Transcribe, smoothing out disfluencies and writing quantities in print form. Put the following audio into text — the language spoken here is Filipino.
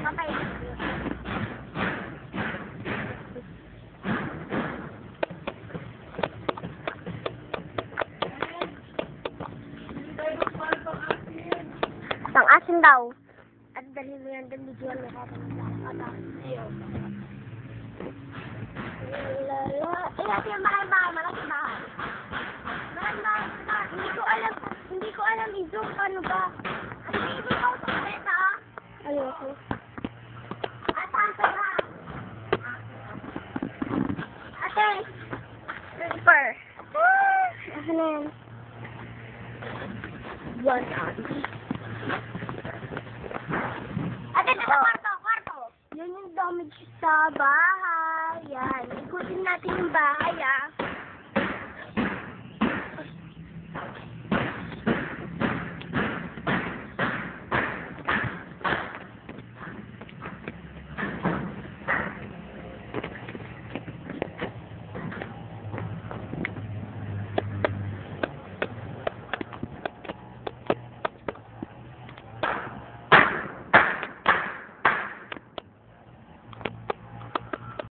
Patay. Ang asin daw. At dali mo yan, dali mo yan. Ito yung maraming bahay, maraming bahay. Maraming bahay. Hindi ko alam i-zoom paano ba. Hindi ko ako sa kaleta, ah. Ayoko. Asan ka ba? Ate! Super. Ano na yan? One on. Ate, sa kwarto. Yan yung damage sa bahay. Yan. Ikutin natin yung bahay, ah.